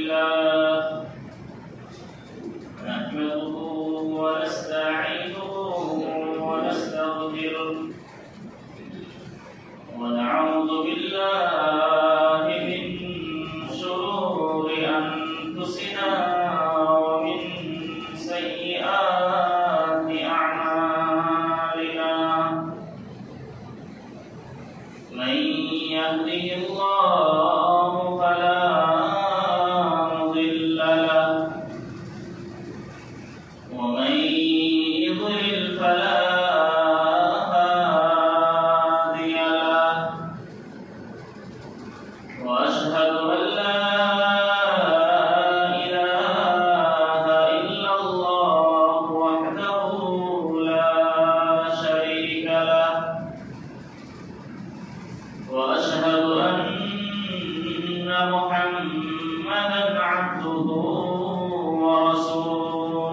لله نحمده ونستعينه ونستغفره ونعوذ بالله من شرور أنفسنا ومن سيئات أعمالنا من يهده الله فلا مضل له ومن يضلل فلا هادي له وأشهد أن لا إله إلا الله وحده لا شريك له وأشهد أن محمدا عبده ورسوله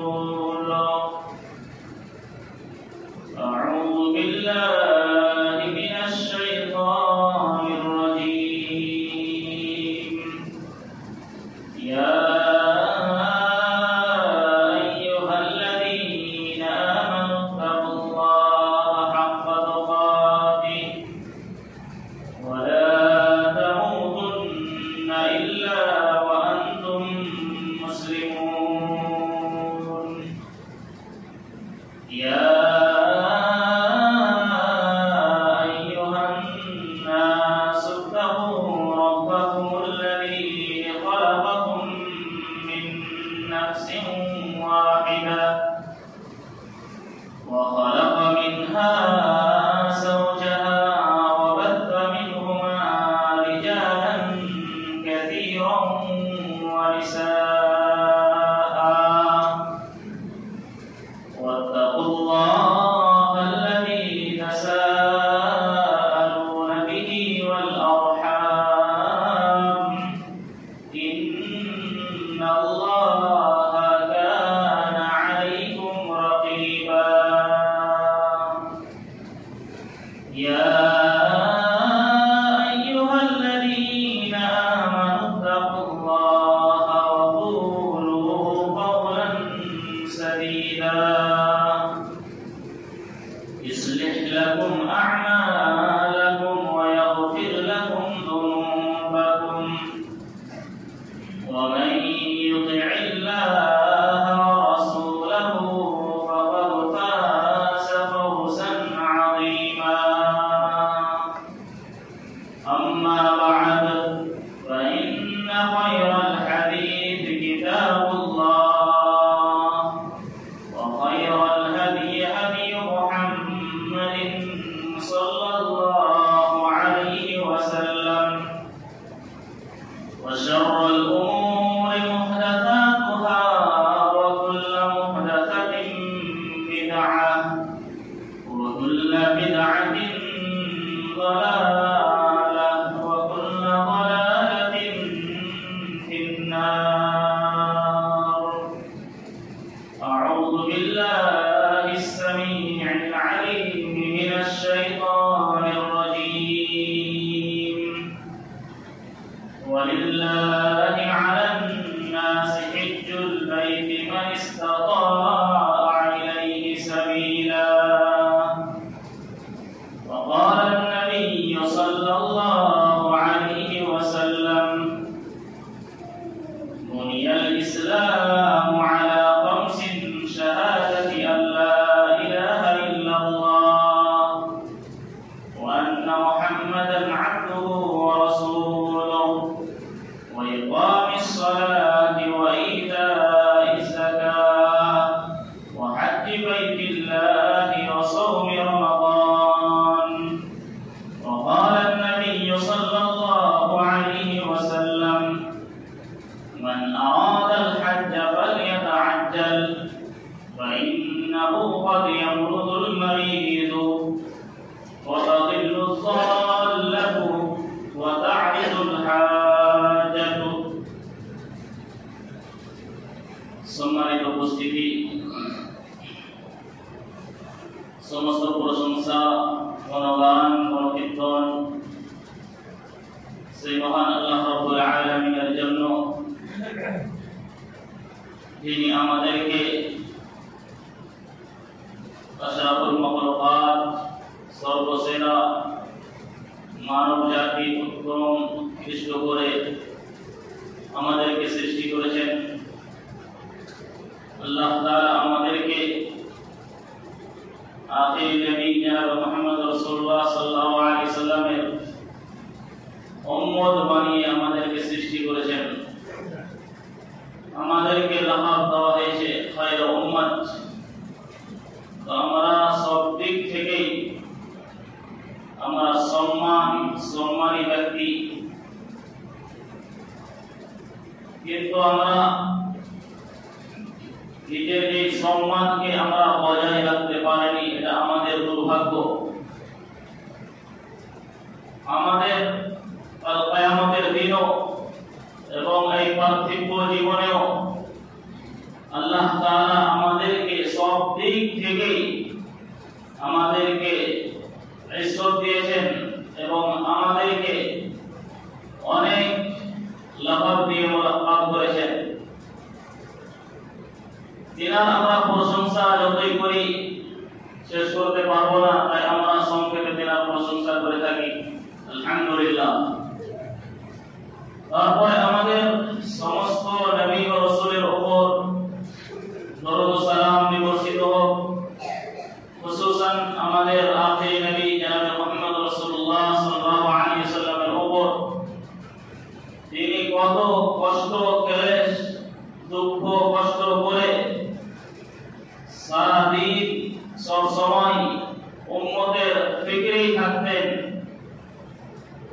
أعوذ بالله من الشيطان الرجيم يا أيها الذين آمنوا اتقوا الله حق تقاته ولا تموتن إلا وأنتم مسلمون يا أيها الناس اتقوا ربكم الذي خلقكم من نفس واحدة وخلق منها زوجها وبث منهما رجالا كثيرا ونساء واتقوا الله الذي تساءلون به والأرحام إن الله كان عليكم رقيبا يا أيها الذين آمنوا اتقوا الله وقولوا قولا سديدا يصلح لكم أعمالكم ويغفر لكم ذنوبكم ومن يطع الله ورسوله فقد فاز فوزا عظيما أما بعد فإن خير الحديث كتاب الله وخير الهدي هدي محمد صلى الله عليه وسلم وشر الأمور محدثاتها وكل محدثة بدعة وكل بدعة ضلالة وكل ضلالة في النار أعوذ بالله السميع العليم من الشيطان الرجيم ولله على الناس حج البيت من استطاع إليه سبيلا وقال النبي صلى الله عليه وسلم بني الإسلام على خمس شهادة أن لا إله إلا الله وأن محمدا عبده ورسوله وإقام الصلاة وإيتاء الزكاة وحج بيت الله وصوم رمضان وقال النبي صلى الله عليه وسلم من أراد الحج فليتعجل فإنه قد يمرض المريض وتضل الضالة وتعرض الحاجة সম্মানিত উপস্থিতি সমস্ত প্রশংসা গুণগান ও কীর্তন সেই মহান আল্লাহ রাব্বুল আলামিনের জন্য যিনি আমাদেরকে আশরাফুল মাখলুকাত সর্বসেরা মানব জাতি উত্তম উৎকৃষ্ট করে আমাদেরকে সৃষ্টি করেছেন। আল্লাহ তাআলা আমাদেরকে আখির নবী জনাব মুহাম্মদ রাসূলুল্লাহ সাল্লাল্লাহু আলাইহি সাল্লামের উম্মত বানিয়ে আমাদেরকে সৃষ্টি করেছেন। আমাদেরকে লাকাব দেওয়া হয়েছে খায়রুল উম্মাত। তো আমরা সব দিক থেকে আমরা সম্মানী ব্যক্তি, কিন্তু আমরা নিজের এই সম্মানকে আমরা বজায় রাখতে পারিনি, এটা আমাদের দুর্ভাগ্য। আমাদের কিয়ামতের দিনও এবং এই পার্থিব জীবনেও আল্লাহ তাআলা আমাদেরকে সব দিক থেকে আমাদেরকে ইজ্জত দিয়েছেন এবং আমাদেরকে অনেক লাকাব দিয়ে মোলাক্কাব করেছেন। তিনার আমরা প্রশংসা যতই করি শেষ করতে পারবো না, তাই আমরা সংক্ষেপে তিনার প্রশংসা করে থাকি আলহামদুলিল্লাহ। তারপরে আমাদের সমস্ত নবী ও রাসূলের উপর দরুদ ও সালাম বর্ষিত হোক, খুসুসান আমাদের আখির নবী জনাব মুহাম্মদ রাসূলুল্লাহ সাল্লাল্লাহু আলাইহি সাল্লামের উপর। তিনি কত কষ্ট ক্লেশ দুঃখ কষ্ট করে সারা দিন সব সময় উম্মতের ফিকরেই থাকতেন,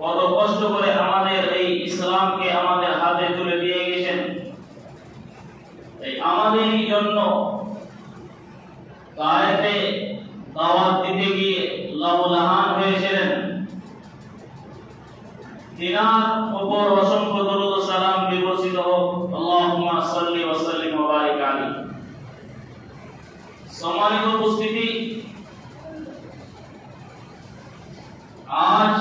কত কষ্ট করে আমাদের এই ইসলামকে আমাদের হাতে তুলে দিয়ে গেছেন। এই আমাদেরই জন্য গায়েতে দাওয়াত দিতে গিয়ে লাহুলাহান হয়েছিলেন। তিনার উপর অসংখ্য দরুদ ও সালাম বর্ষিত হোক। আল্লাহুম্মা সাল্লি ওয়া সাল্লিম ওয়া বারিক আলাইহি। সম্মানিত উপস্থিতি, আজ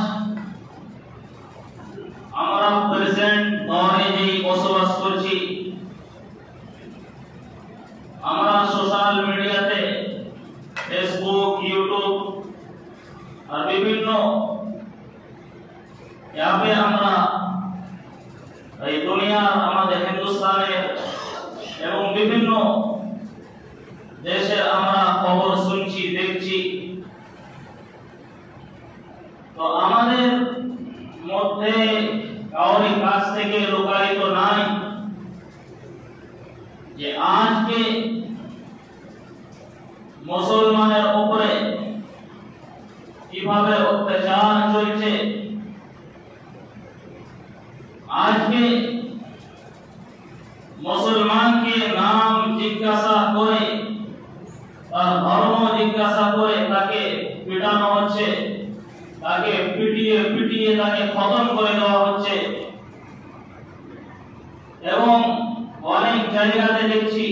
আমরা প্রেজেন্ট দৌরে যেই বসবাস করছি, আমরা সোশ্যাল মিডিয়াতে ফেসবুক, ইউটিউব আর বিভিন্ন অ্যাপে আমরা এই দুনিয়ার আমাদের হিন্দুস্তানের এবং বিভিন্ন দেশের আমরা খবর শুনছি, দেখছি। তো আমাদের মধ্যে কারোর কাছ থেকে লুকায়িত নাই যে আজকে মুসলমানের উপরে কিভাবে অত্যাচার চলছে। আজকে মুসলমানকে নাম জিজ্ঞাসা করে, তার ধর্ম জিজ্ঞাসা করে তাকে পিটানো হচ্ছে, তাকে পিটিয়ে পিটিয়ে তাকে খতম করে দেওয়া হচ্ছে। এবং অনেক জায়গাতে দেখছি,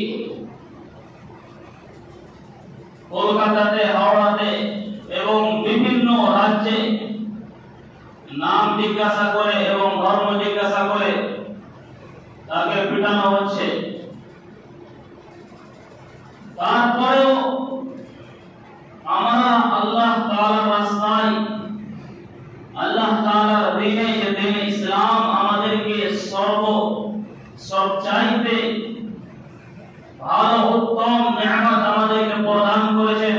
কলকাতাতে, হাওড়াতে এবং বিভিন্ন রাজ্যে নাম জিজ্ঞাসা করে এবং ধর্ম জিজ্ঞাসা করে তাকে পিটানো হচ্ছে। তারপরেও আমরা আল্লাহ তাআলার রাস্তায়, আল্লাহ তাআলার দ্বীনে, যে দ্বীনে ইসলাম আমাদেরকে সবচাইতে ভালো উত্তম নেয়ামত আমাদেরকে প্রদান করেছেন,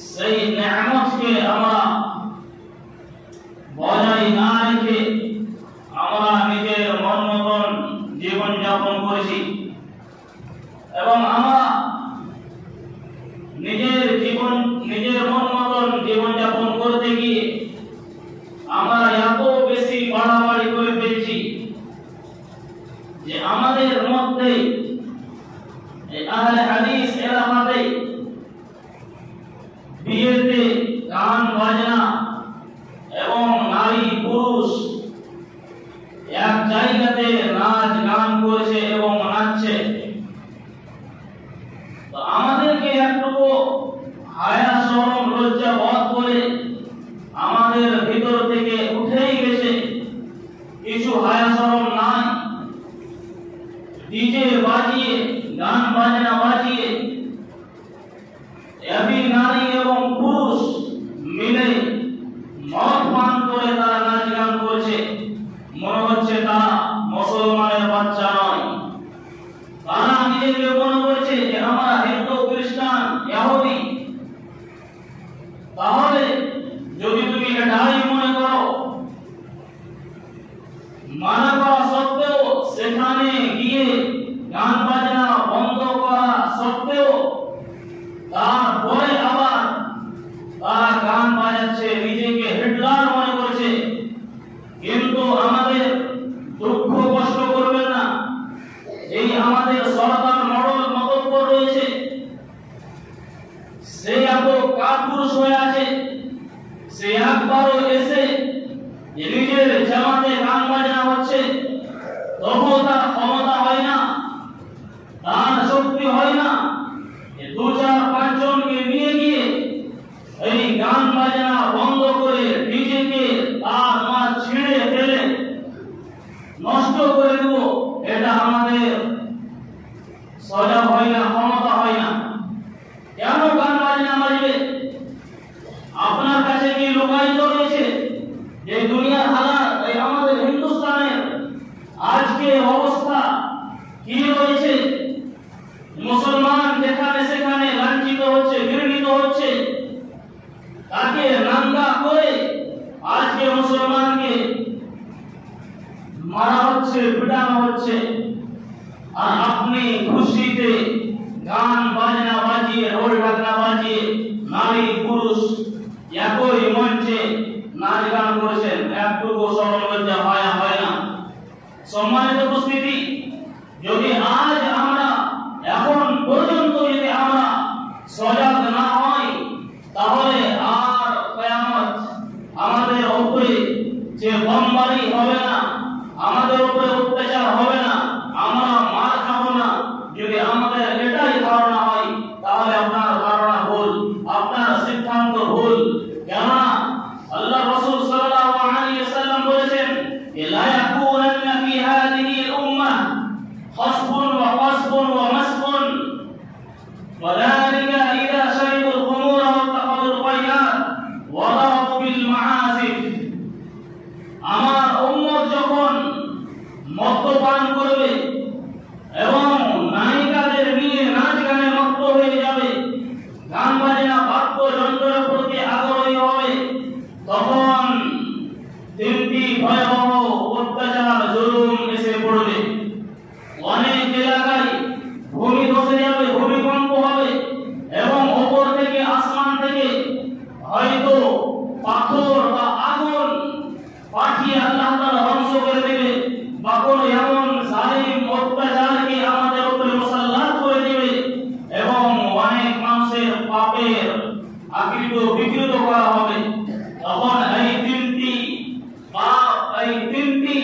সেই নেয়ামতকে আমরা বজায় না রেখে আমরা নিজের মন মতন জীবন যাপন করেছি। এবং আমরা নিজের মন মতন জীবন যাপন করতে গিয়ে আমরা এত বেশি বাড়াবাড়ি করে ফেলছি যে আমাদের মধ্যে আহলে হাদিস এলাকাতে বিয়েতে গান বাজনা এবং নারী পুরুষ এক জায়গাতে নাচ গান করেছে এবং নাচছে। তো আমাদেরকে একটুকু হায়া শরম লজ্জা বোধ করে আমাদের ভিতর থেকে উঠেই গেছে, কিছু হায়া শরম নাই। ডিজে বাজিয়ে গান বাজনা বাজিয়ে এবি নারী এবং পুরুষ মিলে মদ পান করে তারা নাচ গান করছে। মনে হচ্ছে তারা মুসলমানের বাচ্চা নয়। তারা নিজেকে মনে করছে যে আমরা হিন্দু, খ্রিস্টান, ইহুদি। তাহলে যদি তুমি এটাই মনে করো, মানা করা সত্ত্বেও সেখানে গিয়ে গান বাজনা বন্ধ করা সত্ত্বেও তারপরে আবার তারা গান বাজাচ্ছে, নিজেকে হিটলার মনে করছে। কিন্তু আমাদের দুঃখ কষ্ট করবেন না, এই আমাদের সরকার মডেল মতব্বর রয়েছে, সে এত কাপুরুষ হয়ে আছে, সে একবারও এসে নিজের জামাতে গান বাজনা হচ্ছে, তবুও তার ক্ষমতা হয় না, তার শক্তি হয় না, দু চার পাঁচ জনকে নিয়ে গিয়ে এই গান বাজনা বন্ধ করে নিজেকে তার মাছ ছিঁড়ে ফেলে নষ্ট করে দেব, এটা আমাদের সজাগ হয় না, ক্ষমতা হয় না। কেন গান বাজনা বাজবে? আপনার কাছে কি লুকায়িত রয়েছে যে দুনিয়ার হালাত, এই আমাদের হিন্দুস্তানের আজকে অবস্থা কি রয়েছে? মুসলমান যেখানে সেখানে লাঞ্ছিত হচ্ছে, ঘৃণিত হচ্ছে, তাকে নাঙ্গা করে আজকে মুসলমানকে মারা হচ্ছে, পিটানো হচ্ছে। আর আপনি খুশিতে গান বাজনা বাজিয়ে, ঢোল ঢাকনা বাজিয়ে নারী পুরুষ একই মঞ্চে নাচ গান করছেন, একটুকু সরল লজ্জা হয় না? সম্মানিত উপস্থিতি, যদি আজ আমরা এখন পর্যন্ত যদি আমরা সজাগ না হই, তাহলে আর কিয়ামত আমাদের উপরে যে বোমবারি হবে না, আমাদের উপরে অত্যাচার হবে না, আমরা মার খাবো না। যদি আমাদের এটাই ধারণা হয়, তাহলে আপনার ধারণা ভুল, আপনার সিদ্ধান্ত ভুল। কেননা আল্লাহ রাসূল সাল্লাল্লাহু আলাইহি ওয়াসাল্লাম বলেছেন, লা ইয়াকুনান্না ফি হাযিহি উম্মাহ খাসবুন ওয়া কাসবুন ওয়া মাসবুন وذلك إذا شربوا الخمور واتخذوا القيات وضربوا بالمعازف। আমার উম্মত যখন মদ্যপান করবে এবং নায়িকাদের নিয়ে নাচ গানে মত্ত হয়ে যাবে, গান বাজনা বাদ্যযন্ত্রের প্রতি আগ্রহী হবে, তখন তিনটি ভয়াবহ অত্যাচার জুলুম এসে পড়বে। অনেক এলাকায় ভূমি ধসে যাবে, ভূমিকম্প হবে এবং উপর থেকে আসমান থেকে হয়তো পাথর বা আগুন পাঠিয়ে আল্লাহ তাআলা ধ্বংস করে দেবে, বা কোন এমন জালিম অত্যাচারকে আমাদের উপরে মুসাল্লাত করে দেবে এবং অনেক মানুষের পাপের আকৃত বিকৃত করা হবে। তখন এই তিনটি পাপ, এই তিনটি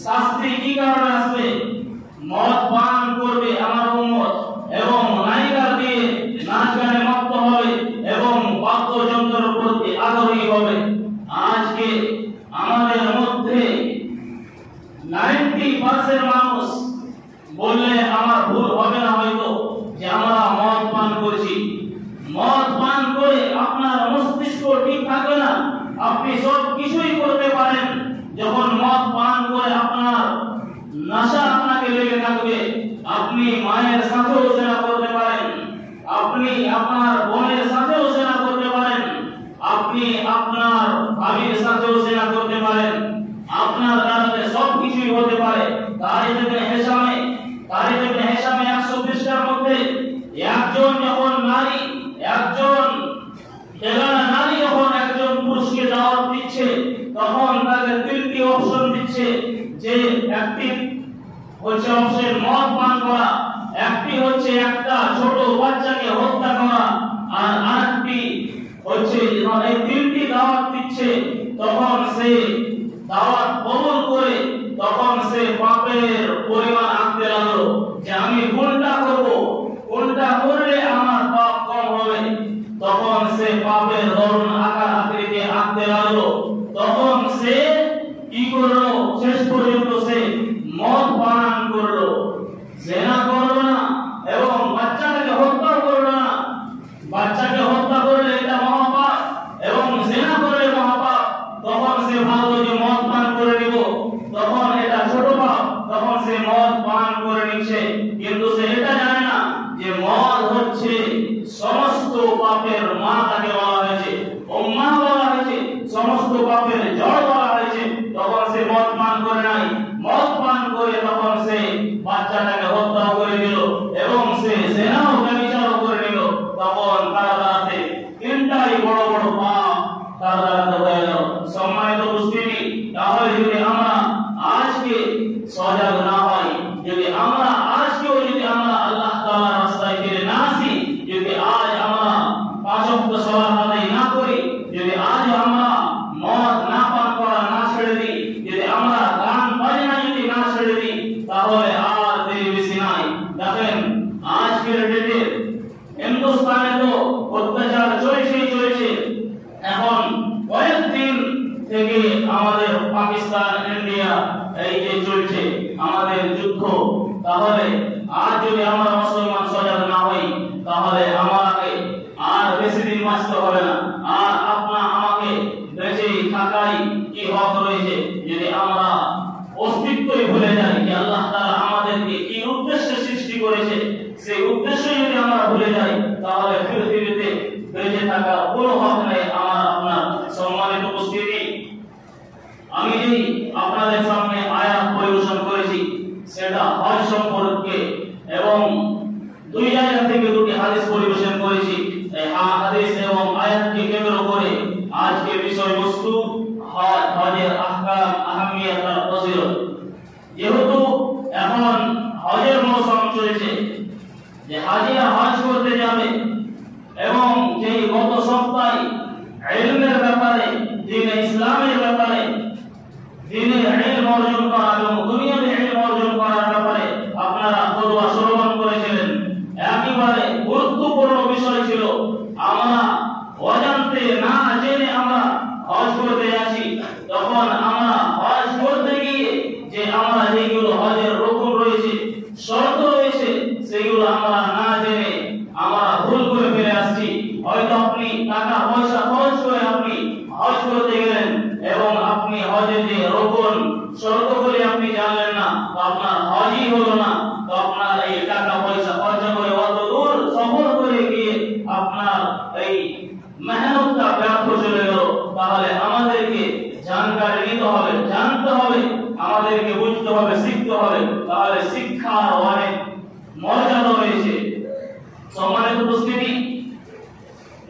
শাস্তি কি কারণে আসবে? মদ পান করবে আমার উম্মত এবং নায়িকা দিয়ে নাচ গানে মত্ত হবে এবং বাদ্যযন্ত্রের প্রতি আগ্রহী হবে। আজকে আমাদের মধ্যে 90% মানুষ বললে আমার ভুল হবে না হয়তো, যে আমরা মদ পান করছি। মদ পান করে আপনার মস্তিষ্ক ঠিক থাকবে না, আপনি সব কিছুই করতে পারেন। যখন মদ পান করে আপনার নশা আপনাকে লেগে থাকবে, আপনি মায়ের সাথেও জেনা করতে পারেন, আপনি আপনার বোনের সাথেও জেনা করতে পারেন, আপনি আপনার ভাবির সাথেও জেনা করতে পারেন, আপনার দ্বারা সব কিছুই হতে পারে। তারিখ ইবনে হিশামে 120টার মধ্যে একজন যখন নারী, একজন বেগানা নারী যখন একজন পুরুষকে দাওয়াত দিচ্ছে, তখন তাকে তিনটি অপশন দিচ্ছে, যে একটি হচ্ছে অপশন মদ পান করা, একটি হচ্ছে একটা ছোট বাচ্চাকে হত্যা করা, আর আরেকটি হচ্ছে এই তিনটি দাওয়াত দিচ্ছে। তখন সে দাওয়াত কবুল করে তখন সে পাপের পরিমাণ আঁকতে লাগলো, যে আমি কোনটা করব, কোনটা করলে আমার পাপ কম হবে। তখন সে পাপের ধরন আকার আকৃতি আঁকতে লাগলো। তখন সে কি করলো? শেষ পর্যন্ত সে মদ পান করলো। হয়, যদি আমরা আজকেও যদি আমরা আল্লাহ তাআলার রাস্তায় ফিরে না আসি, যদি আজ আমরা পাঁচ ওয়াক্ত সালাত আদায় না করি, যদি আজ আমরা মদ না পান করা না ছেড়ে দিই, যদি আমরা গান বাজনা যদি না ছেড়ে দিই, তাহলে আর দেরি বেশি নাই। দেখেন আজকের ডেটে হিন্দুস্তানে তো অত্যাচার চলছে। এখন কয়েকদিন থেকে আমাদের পাকিস্তান ইন্ডিয়া এই যে চলছে আমাদের যুদ্ধ, তাহলে আজ যদি আমরা মুসলমান সজাগ না হই, তাহলে আমাকে আর বেশি দিন বাঁচতে হবে না। আর আমাকে বেঁচে থাকাই কি হক রয়েছে যদি আমরা অস্তিত্বই ভুলে যাই যে আল্লাহ তাআলা আমাদেরকে কি উদ্দেশ্যে সৃষ্টি করেছে, সেই উদ্দেশ্য যদি আমরা ভুলে যাই, তাহলে পৃথিবীতে বেঁচে থাকার কোনো হক নেই আমার আপনার। সম্মানিত উপস্থিতি, আমি যেই আপনাদের সামনে আয়াত পরিবেশন করেছি সেটা হজ সম্পর্কে, এবং দুই জায়গা থেকে দুটি হাদিস পরিবেশন করেছি। এই হাদিস এবং আয়াতকে কেন্দ্র করে আজকে বিষয়বস্তু হজের আহকাম, আহমিয়ত আর ফজিলত। যেহেতু এখন হজের মৌসুম চলছে, যে হাজিরা হজ করতে যাবে, এবং যেই গত সপ্তাহে ইলমের ব্যাপারে, দ্বীন ইসলামের ব্যাপারে, দ্বীনের ইলম অর্জন করা এবং দুনিয়াবি ইলম অর্জন করার ব্যাপারে আপনারা খুতবা শ্রবণ করেছিলেন। একেবারে গুরুত্বপূর্ণ বিষয় ছিল, আমরা অজান্তে না জেনে আমরা হজ করতে যাচ্ছি, তখন আমরা হজ করতে গিয়ে যে আমরা যেগুলো হজের রকম রয়েছে, শর্ত রয়েছে, সেগুলো আমরা না জেনে আমরা ভুল করে ফেলে আসছি। হয়তো আপনি টাকা পয়সা খরচ করে আপনি হজ করতে গেলেন এবং আপনি হজের যে রকম শর্তগুলি আপনি জানলেন না, তো আপনার হজই হলো না। তো আপনার এই টাকা পয়সা খরচ করে অত দূর সফর করে গিয়ে আপনার এই মেহনতটা ব্যর্থ চলে গেল। তাহলে আমাদেরকে জানকারি নিতে হবে, জানতে হবে, আমাদেরকে বুঝতে হবে, শিখতে হবে। তাহলে শিক্ষার অনেক মর্যাদা রয়েছে। সম্মানিত উপস্থিতি,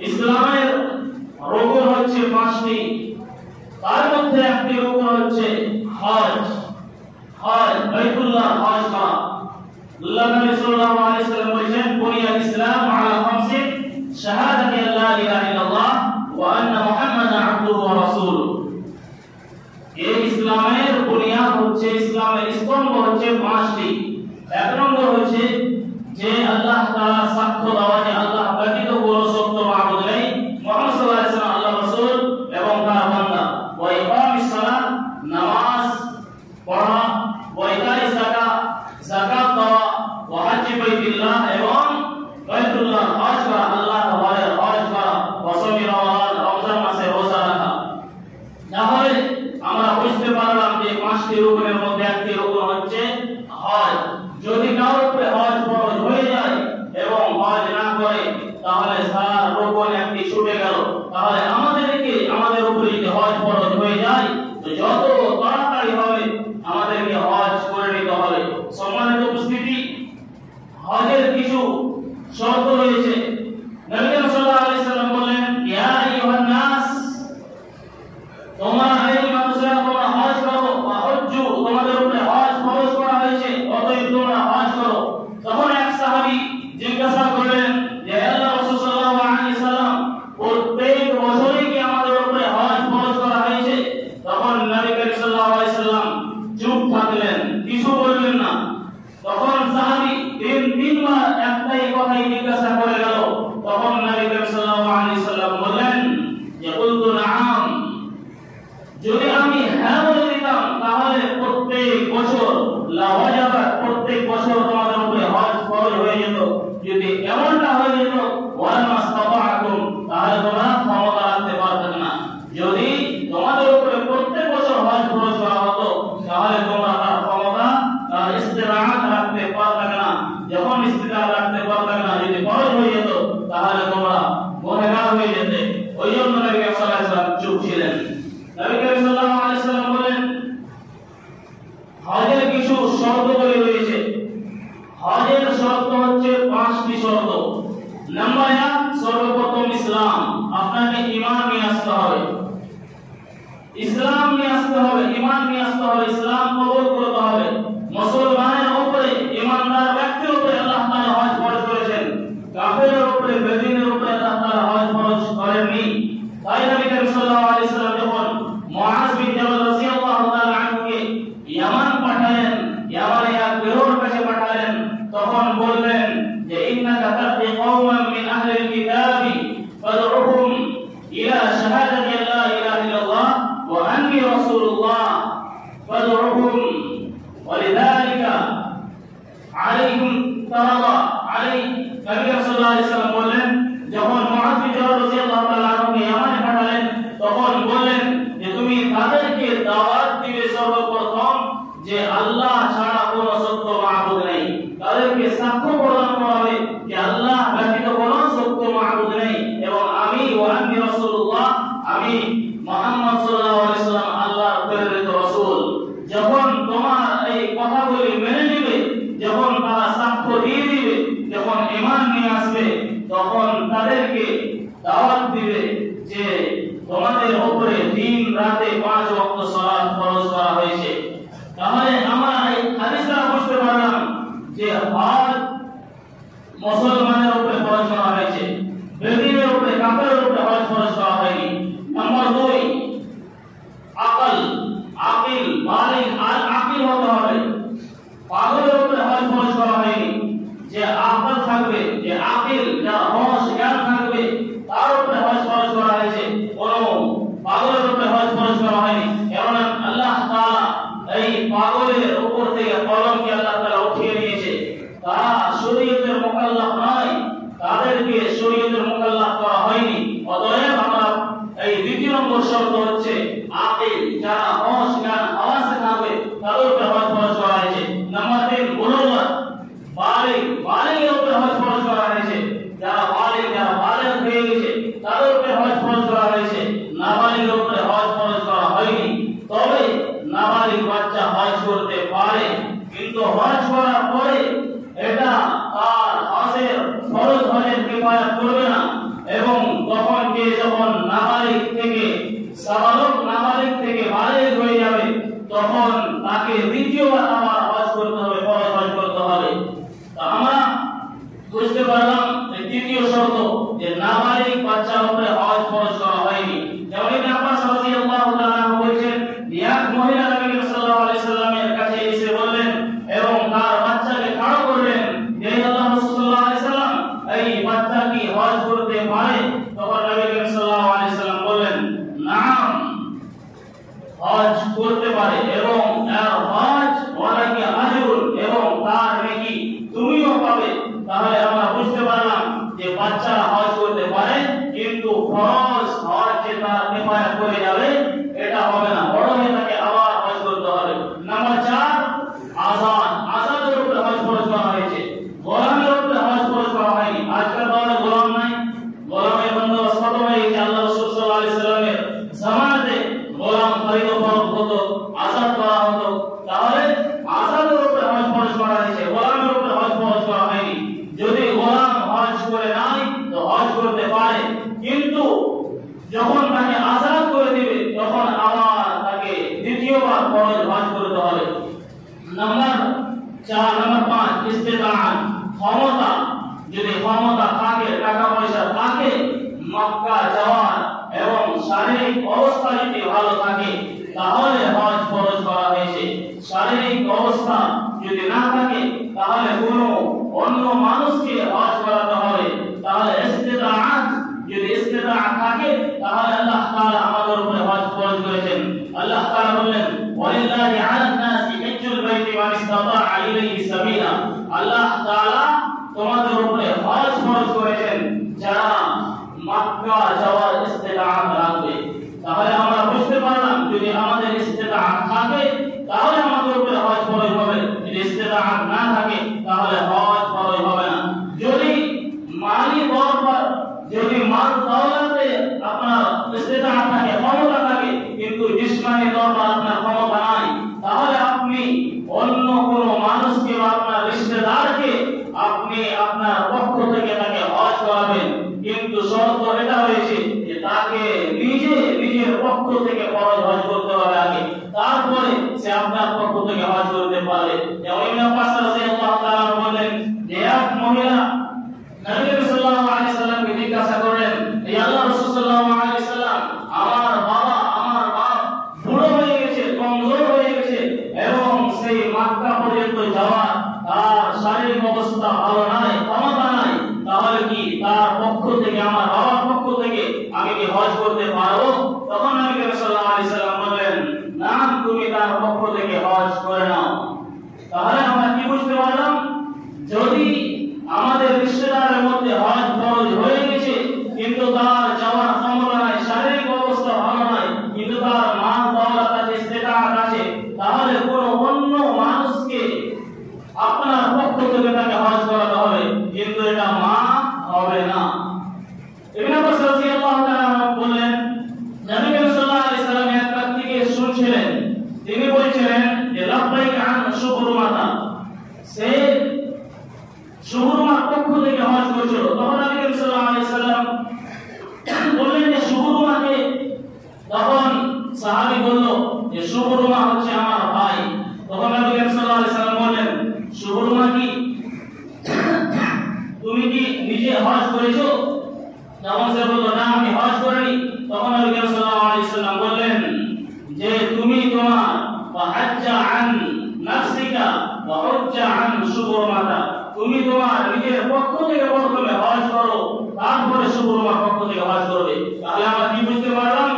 ইসলামের রুকন হচ্ছে 5টি, তার মধ্যে একটি রুকন হচ্ছে হজ। হজ বাইতুল্লাহ হজ করা। আল্লাহ নবী সাল্লাল্লাহু আলাইহি ওয়াসাল্লাম বলেছেন, বুনিয়াল ইসলাম আলা খামসিন শাহাদাতি আল্লা ইলাহা ইল্লাল্লাহ ওয়া আন্না মুহাম্মাদান আবদুহু ওয়া রাসূলুহু। এই ইসলামের বুনিয়াদ হচ্ছে, ইসলামের স্তম্ভ হচ্ছে 5টি। এক নম্বর হচ্ছে যে আল্লাহ তাআলা সাক্ষ্য দেওয়া যে আল্লাহ ব্যতীত কোনো সত্য মাবুদ নেই, মুহাম্মদ সাল্লাল্লাহু আলাইহি ওয়াসাল্লাম আল্লাহর রাসূল এবং তার বান্দা। ওয়া ইকামিস সালাত, নামাজ পড়া, ওয়া ইতাইস যাকাত দেওয়া, ওয়া হজ্জ বাইতুল্লাহ এবং বাইতুল্লাহ হজ করা, আল্লাহর ঘরের হজ করা, ওয়া সাওমি রমাদান, রমজান মাসে রোজা রাখা। তাহলে আমরা বুঝতে পারলাম যে 5টি রুকনের মধ্যে একটি রুকন হচ্ছে হজ। যদি কারোর উপরে হজ ফরজ হয়ে যায় এবং হজ না করে, তাহলে সারা রুকন একটি ছুটে গেল। তাহলে আমাদের উপরে যদি হজ ফরজ হয়ে যায়, তো যত তাড়াতাড়ি হবে আমাদেরকে হজ করে নিতে হবে। সম্মানিত উপস্থিতি, হজের কিছু শর্ত রয়েছে। নবী সাল্লাল্লাহু আলাইহি ওয়াসাল্লাম বলেন, ইয়া আইয়ুহান নাস, তোমরা এই মানুষেরা তোমরা হজ করো, হজ্জু, তোমাদের উপরে হজ ফরজ করা হয়েছে, অতএব তোমরা হজ করো। তখন এক সাহাবী জিজ্ঞাসা করলেন যে আল্লাহ রাসূল সাল্লাল্লাহু আলাইহি ওয়াসাল্লাম, প্রত্যেক বছরই কি আমাদের উপরে হজ ফরজ করা হয়েছে? তখন নবী সাল্লাল্লাহু আলাইহি ওয়াসাল্লাম চুপ থাকলেন, কিছু বললেন না। তখন সাহাবী তিনবার একটাই কথাই জিজ্ঞাসা করে গেল। তখন নবী সাল্লাল্লাহু আলাইহি ওয়াসাল্লাম বললেন যে কুলতু নাআম, যদি আমি হ্যাঁ বলে দিতাম তাহলে প্রত্যেক বছর লাওয়াজাবাত, প্রত্যেক বছর তোমাদের উপরে হজ ফরজ হয়ে যেত। যদি এমনটা হয়ে যেত ওয়ালা মাসতাতাআতুম, তাহলে তোমরা ক্ষমতা রাখতে পারতে না। যদি তোমাদের উপরে প্রত্যেক বছর হজ ফরজ করা হতো, তাহলে তোমরা তার ক্ষমতা, তার ইস্তিতাআত রাখতে পারতে না। যখন ইস্তিতাআত রাখতে পারতে না, যদি ফরজ হয়ে যেত, তাহলে তোমরা গুনাহগার হয়ে যেতে। ওই জন্য নবী সাল্লাল্লাহু আলাইহি ওয়াসাল্লাম চুপ ছিলেন। নবী সাল্লাল্লাহু আলাইহি ওয়াসাল্লাম বলেন, হজের কিছু শর্তগুলি রয়েছে। হজের শর্ত হচ্ছে 5টি শর্ত। নাম্বার 1, সর্বপ্রথম ইসলাম। আপনাকে ঈমান নিয়ে আসতে হবে, ইসলাম নিয়ে আসতে হবে, ঈমান নিয়ে আসতে হবে, ইসলাম কবুল করতে হবে। মুসলমান ফেরাউন কাছে পাঠালেন তখন বললেন যে ইন্নাকা তাতি কওমান মিন আহলিল কিতাবি ফাদউহুম ইলা শাহাদাতি লা ইলাহা ইল্লাল্লাহ ওয়া আন্নী রাসূলুল্লাহ ফাদউহুম ওয়ালিযালিকা আলাইকুম তারাদা আলাই নবী সাল্লাল্লাহু আলাইহি ওয়াসাল্লাম বললেন যখন মুআয বিন জবাল রাদিয়াল্লাহু তাআলা আনহুকে ইয়ামানে পাঠালেন তখন বললেন যে তুমি তাদেরকে দাওয়াত দিবে সর্বপ্রথম যে আল্লাহ ছাড়া কোনো সত্য মাবুদ নেই, তাদেরকে সাক্ষ্য প্রদান করাবে যে আল্লাহ ব্যতীত কোনো সত্য মাবুদ নেই এবং আমি ওয়া আন্নী রাসূলুল্লাহ, আমি মুহাম্মদ সাল্লাল্লাহু আলাইহি ওয়াসাল্লাম আল্লাহর প্রেরিত রাসূল। যখন তোমার এই কথাগুলি মেনে নেবে, যখন তারা সাক্ষ্য দিয়ে দিবে, যখন ঈমান নিয়ে আসবে, তখন তাদেরকে দাওয়াত দিবে যে তোমাদের উপরে দিন রাতে 5 ওয়াক্ত সালাত ফরজ করা হয়েছে। তাহলে আমরা এই হাদিস দ্বারা বুঝতে পারলাম যে হজ মুসলমানের উপরে ফরজ করা হয়েছে, বেদিনের উপরে কাফেরের উপরে হজ ফরজ করা হয়নি। নম্বর 2, আকিল বালিগ আল আকিল হতে হবে, পাগলের উপরে হজ ফরজ করা হয়নি। যে আকল থাকবে, যে আকিল, যার হোশ জ্ঞান থাকবে, তার উপরে হজ ফরজ করা হয়েছে, কোনো পাগলের উপরে হজ ফরজ করা হয়নি। কারণ আল্লাহ তাআলা এই পাগলের উপর থেকে কলমকে আল্লাহ তাআলা উঠিয়ে নিয়েছে, তারা শরীয়তের মুকাল্লাফ নয়, তাদেরকে শরীয়তের মুকাল্লাফ করা হয়নি। অতএব আমরা এই দ্বিতীয় নম্বর শর্ত হচ্ছে আকিল, যারা হোশ জ্ঞান হাওয়াসে থাকবে তাদের উপরে হজ ফরজ করা হয়েছে। নম্বর 3, বুলুগাত, বালিগের উপরে হজ ফরজ করা হয়েছে, যারা বালিগ হয়ে গেছে তাদের উপরে হজ ফরজ করা হয়েছে, নাবালিগের উপরে হজ ফরজ করা হয়নি। তবে নাবালিগ বাচ্চা হজ করতে পারে, কিন্তু হজ করার পরে এটা তার হজের ফরজ হজের কিফায়াত করবে না, এবং তখন যখন নাবালিগ থেকে সাবালক, নাবালিগ থেকে বালিগ হয়ে যাবে, তখন তাকে দ্বিতীয়বার আবার হজ করতে হবে, ফরজ হজ করতে হবে। আমরা বুঝতে পারলাম তৃতীয় শর্ত যে নাবালিগ বাচ্চার উপরে হজ ফরজ করা হয়নি। যেমন ইবনে আব্বাস রাদিয়াল্লাহু তাআলা বলেছেন, এক মহিলা নবী সাল্লাল্লাহু আলাইহি সাল্লামের কাছে এসে বললেন এবং তার বাচ্চাকে খাড়া করলেন যে আল্লাহর রাসূল সাল্লাল্লাহু আলাইহি সাল্লাম, এই বাচ্চা কি হজ করতে পারে? তখন নবী সাল্লাল্লাহু আলাইহি সাল্লাম বললেন, নাম, হজ করতে পারে এবং তার হজ ওয়ালাকি আজরুন, এবং তার নেকি তুমিও পাবে। তাহলে আমরা বুঝতে পারলাম যে বাচ্চারা হজ করতে পারে, কিন্তু ফরজ হজ যে তার কিফায়াত করে যাবে এটা হবে না, বড় হয়ে তাকে আবার হজ করতে হবে। নাম্বার 4, আযানের উপরে হজ ফরজ করা হয়েছে, গোলামের উপরে হজ ফরজ করা হয়নি। আজকাল দৌড়ে গোলাম নাই, গোলামের বন্দোবস্ত খতম হয়ে গেছে। আল্লাহ রাসূল সাল্লাল্লাহু আলাইহি সাল্লামের জামানাতে গোলাম খরিদ ফরজ হতো, আযাদ করা হতো। তাহলে আযাদের উপরে হজ ফরজ করা হয়েছে, গোলামের উপরে হজ ফরজ করা হয়নি। যদি গোলাম হজ করে নাই তো হজ করতে পারে, কিন্তু যখন তাকে আযাদ করে দিবে তখন আবার তাকে দ্বিতীয়বার ফরজ হজ করতে হবে। নাম্বার 5, ইস্তিতাআত, ক্ষমতা। যদি ক্ষমতা থাকে, টাকা পয়সা থাকে, মক্কা যাওয়ার এবং শারীরিক অবস্থা যদি ভালো থাকে তাহলে হজ ফরজ করা হয়েছে। শারীরিক অবস্থা যদি না থাকে তাহলে কোনো অন্য মানুষকে হজ করাতে হবে। তাহলে ইস্তিতাআত, যদি ইস্তিতাআত থাকে তাহলে আল্লাহ তাআলা আমাদের উপরে হজ ফরজ করেছেন। আল্লাহ তাআলা বললেন, ওয়ালিল্লাহি আলান নাসি হিজ্জুল বাইতি মান ইসতাতাআ ইলাইহি সাবিলা। আল্লাহ তাআলা তোমাদের উপরে হজ ফরজ করেছেন যারা মক্কা যাওয়ার ইস্তিতাআত রাখবে। তাহলে আমরা বুঝতে পারলাম যদি আমাদের ইস্তিতাআত থাকে তাহলে আমাদের উপরে হজ ফরজ হবে, যদি ইস্তিতাআত না থাকে তাহলে হজ ফরজ হবে না। যদি মালি বরকত, যদি মাল দৌলতে আপনার ইস্তিতাআত থাকে, ক্ষমতা থাকে, কিন্তু জিসমানি দরবার আপনার ক্ষমতা নাই, তাহলে আপনি অন্য কোনো মানুষকে বা আপনার রিশতেদারকে আপনি আপনার অবস্থা ভালো নাই, ক্ষমতা নাই, তাহলে কি তার পক্ষ থেকে, আমার বাবার পক্ষ থেকে আমি কি হজ করতে পারবো? তখন নবী করিম সাল্লাল্লাহু আলাইহি সাল্লাম বললেন, না, তুমি তার পক্ষ থেকে হজ করে নাও। তাহলে আমরা কি বুঝতে পারলাম? যদি আমাদের রিশতেদারের মধ্যে হজ ফরজ হয়ে গেছে, কিন্তু তার যাওয়ার ক্ষমতা নাই, শারীরিক অবস্থা ভালো নাই, কিন্তু তার মাল দৌলত আছে, ইস্তেতাআত আছে, তাহলে কোনো অন্য মানুষকে আপনার পক্ষ থেকে তাকে হজ করাতে হবে, কিন্তু এটা মা হবে না। ইবনে আব্বাস রাদিয়াল্লাহু তাআলা বলেন, নবী করিম সাল্লাল্লাহু আলাইহি সাল্লাম এক ব্যক্তিকে শুনছিলেন, তিনি বলছিলেন যে লাব্বাইক আন শুবরুমাতা, সে শুবরুমার পক্ষ থেকে হজ করেছিল। তখন নবী করিম সাল্লাল্লাহু আলাইহি সাল্লাম বললেন যে শুবরুমাকে, তখন সাহাবী বলল যে শুবরুমা হচ্ছে আমার ভাই। তখন নবী করিম সাল্লাল্লাহু আলাইহি সাল্লাম বললেন, শুবরুমা কি তুমি কি নিজে হজ করেছো? তখন সে বলল, না, আমি হজ করিনি। তখন নবী করিম সাল্লাল্লাহু আলাইহি সাল্লাম বললেন যে তুমি তোমার ফাহাজ্জা আন নাফসিকা ওয়া হুজ্জা আন শুবরুমাতা, তুমি তোমার নিজের পক্ষ থেকে প্রথমে হজ করো, তারপরে শুবরুমার পক্ষ থেকে হজ করবে। তাহলে আমরা কি বুঝতে পারলাম?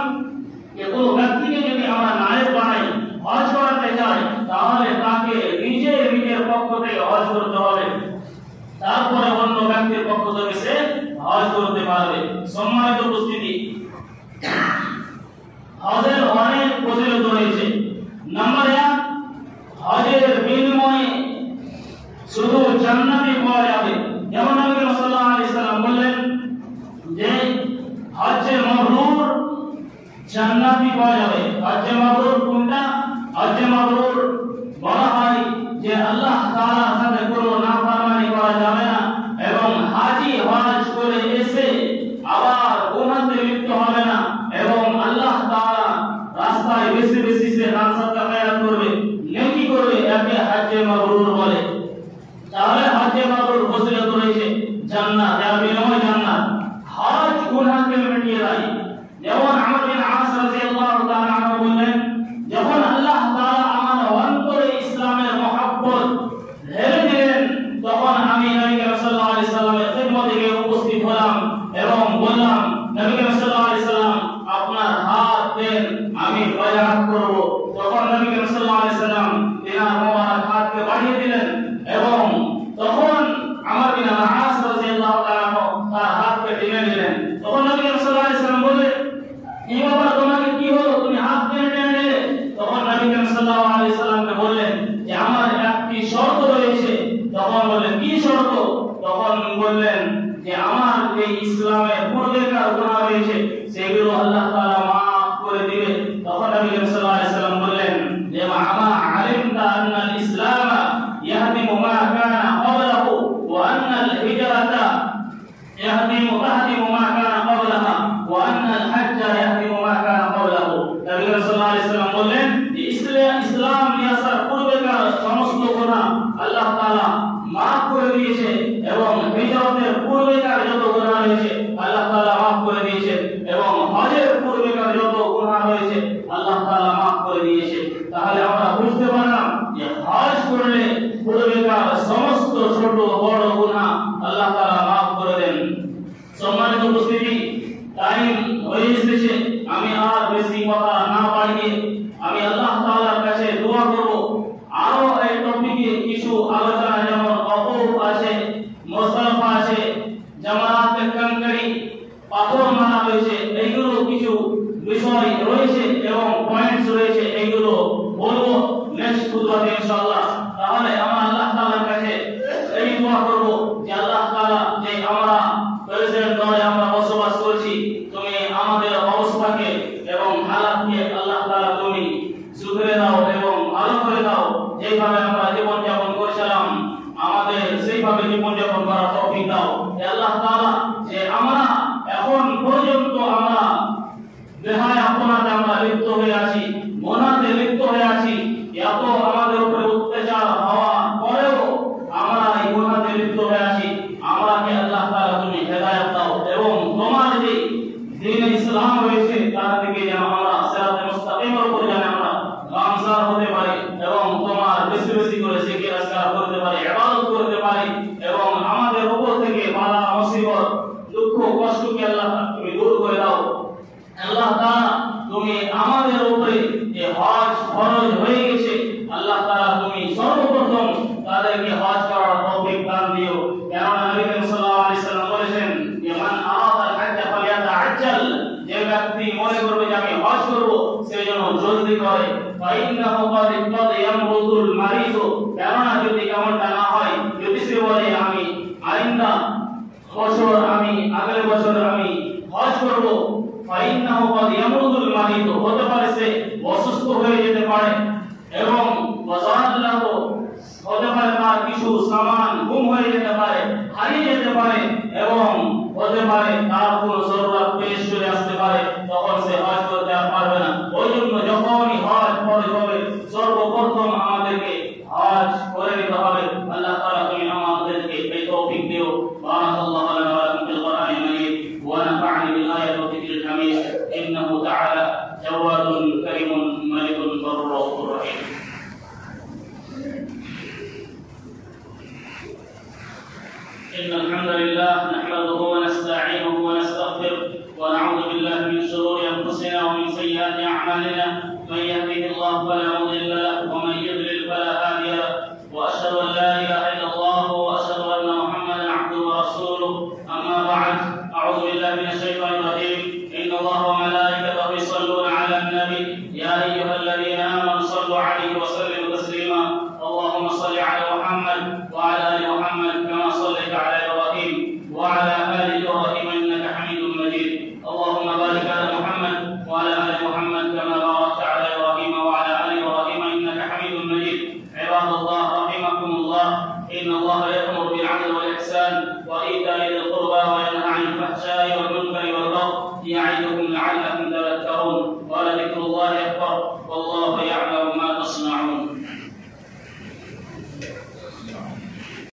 যে কোনো ব্যক্তিকে যদি আমরা নায়েব বানাই, হজ করাতে চাই, তাহলে তাকে নিজের পক্ষ থেকে হজ করতে হবে, তারপরে অন্য ব্যক্তির পক্ষ থেকে সে হজ করতে পারবে। সম্মানিত উপস্থিতি, হজের অনেক ফজিলত রয়েছে। নাম্বার 1, হজের বিনিময়ে শুধু জান্নাতই পাওয়া যাবে। যেমন নবী সাল্লাল্লাহু আলাইহি সাল্লাম বললেন যে হজ্জে মাবরুর জান্নাতই পাওয়া যাবে। হজ্জে মাবরুর কোনটা? হজ্জে মাবরুর বলা হয় যে আল্লাহ তাআলার সাথে কোনো নাফরমানি করা যাবে না, এবং হাজী হজ করে এসে আবার গুনাহতে লিপ্ত হবে না, এবং আল্লাহ তাআলা রাস্তায় বেশি বেশি সে দান সদকা খয়রাত করবে, নেকি করবে, একে হজ্জে মাবরুর বলে। তাহলে হজ্জে মাবরুর ফজিলত রয়েছে জান্নাত, এর বিনিময়ে জান্নাত। হজ গুনাহকে মিটিয়ে দেয়। যেমন আমর বিন আস রাদিয়াল্লাহু তাআলা আনহু বললেন, যখন আল্লাহ তাআলা আমার অন্তরে ইসলামের মহব্বত ঢেলে দিলেন, তখন আমি নবী সাল্লাল্লাহু আলাইহি সাল্লামের খিদমতে গিয়ে উপস্থিত হলাম এবং বললাম, নবী সাল্লাল্লাহু আলাইহি সাল্লাম আপনার হাত দেন, আমি বায়াত করব। তখন নবী সাল্লাল্লাহু আলাইহি সাল্লাম তিনার মোবারক হাতকে বাড়িয়ে দিলেন, এবং তখন আমর বিন আস রাদিয়াল্লাহু তাআলা তার হাতকে টেনে নিলেন। তখন নবী সাল্লাল্লাহু আলাইহি সাল্লাম বললেন, এই বাবা তোমাকে কি হলো, তুমি হাত টেনে নিলে? তখন নবী সাল্লাল্লাহু আলাইহি সাল্লামকে বললেন যে আমার একটি শর্ত রয়েছে। তখন বললেন, কি শর্ত? তখন বললেন যে আমার যে ইসলামের পূর্বেকার গুনাহ রয়েছে সেগুলো আল্লাহ তাআলা maaf করে দিবে। তখন নবী সাল্লাল্লাহু আলাইহি সাল্লাম বললেন যে আমা আলিমতা আন্নাল ইসলাম ইয়াহদিমু মা কানা ক্বাবলাহু ওয়া আন্নাল হিজরাতা ইয়াহদিমু মা কানা ক্বাবলাহা ওয়া আন্নাল হাজ্জা ইয়াহদিমু মা কানা ক্বাবলাহু। নবী সাল্লাল্লাহু আলাইহি সাল্লাম বললেন যে ইসলাম নিয়ে আসার পূর্বেকার সমস্ত গুনাহ আল্লাহ তাআলা maaf করে দিয়েছে, এবং হিজরতের পূর্বেকার যত গুনাহ রয়েছে আল্লাহ তাআলা maaf করে দিয়েছে, এবং হজের পূর্বেকার যত গুনাহ রয়েছে আল্লাহ তাআলা maaf করে দিয়েছে। তাহলে আমরা বুঝতে পারলাম যে হজ করলে পূর্বেকার সমস্ত ছোট বড় গুনাহ আল্লাহ তাআলা maaf করে দেন। সম্মানিত উপস্থিতি, টাইম হয়ে এসেছে, আমি আর বেশি কথা না বাড়িয়ে আমি আল্লাহ তাআলার কাছে দোয়া করব। আরো এই টপিকে কিছু আলোচনা, যেমন অকুফ আছে, মুসতাফা আছে, জামারাতে কানকারি, পাথর মারা রয়েছে, এইগুলো কিছু বিষয় রয়েছে এবং পয়েন্টস রয়েছে, এইগুলো বলবো নেক্সট খুতবাতে ইনশাআল্লাহ। তাহলে আমরা আল্লাহ তাআলার কাছে এই দোয়া করব যে আল্লাহ তাআলা যে আমরা প্রেসিডেন্ট দলে আমরা বসবাস করছি, তুমি আমাদের অবস্থাকে এবং হালাতকে আল্লাহ তাআলা তুমি সুধরে দাও এবং ভালো করে দাও। যেভাবে আমরা জীবন যাপন করছিলাম আমাদের সেইভাবে জীবন যাপন করার তৌফিক দাও। আল্লাহ তাআলা যে আমরা এখন পর্যন্ত আমরা বেহায়া আপনাতে আমরা লিপ্ত হয়ে আছি, গুনাহে লিপ্ত হয়ে আছি, এত আমাদের উপরে অত্যাচার হওয়ার পরেও আমরা এই গুনাহে লিপ্ত হয়ে আছি, আমাকে আল্লাহ তাআলা তুমি হেদায়েত দাও, এবং তোমার যে দ্বীন ইসলাম রয়েছে তার দিকে যেন আমরা সিরাতে মুস্তাকিমের উপর যেন আমরা গামসার হতে পারি, এবং তোমার বেশি বেশি করে জিকির আজকার করতে পারি, ইবাদত করতে পারি। কদ ইয়ামুদুল মারিদ, হতে পারে সে অসুস্থ হয়ে যেতে পারে, এবং ওয়াজাল্লাহু, হতে পারে তার কিছু সামান গুম হয়ে যেতে পারে, হারিয়ে যেতে পারে, এবং হতে পারে তার কোনো জরুরত পেশ চলে আসতে পারে, তখন সে হজ করতে আর পারবে না। ওই জন্য যখনই হজ ফরজ হবে সর্বপ্রথম আমাদেরকে হজ করে নিতে হবে। আল্লাহ তাআলা তুমি আমাদেরকে এই তৌফিক দিও। বারাকাল্লাহু লানা ওয়া লাকুম ফিল কুরআনিল মাজিদ ওয়া নাফা'নি বিল আয়াতি ওয়া যিকরিল হামিদ ইন্নাহু তাআলা জাওয়াদুন কারীমুন মালিকুন বাররাউফুর রহিম। إن الحمد لله نحمده ونستعينه ونستغفره ونعوذ بالله من شرور أنفسنا ومن سيئات أعمالنا، من يهده الله فلا مضل له ومن يضلل فلا هادي له، وأشهد أن لا إله إلا الله وأشهد أن محمدا عبده ورسوله. أما بعد، أعوذ بالله من الشيطان الرجيم. إن الله وملائكته يصلون على النبي يا أيها الذين آمنوا صلوا عليه وسلموا تسليما. اللهم صل على محمد وعلى آل محمد كما صليت على إبراهيم وعلى آل إبراهيم إنك حميد مجيد. اللهم بارك على محمد وعلى آل محمد كما باركت على إبراهيم وعلى آل إبراهيم إنك حميد مجيد. عباد الله رحمكم الله، إن الله يأمر بالعدل والإحسان وإيتاء ذي القربى وينهى عن الفحشاء والمنكر والبغي يعظكم لعلكم تذكرون. ولذكر الله أكبر والله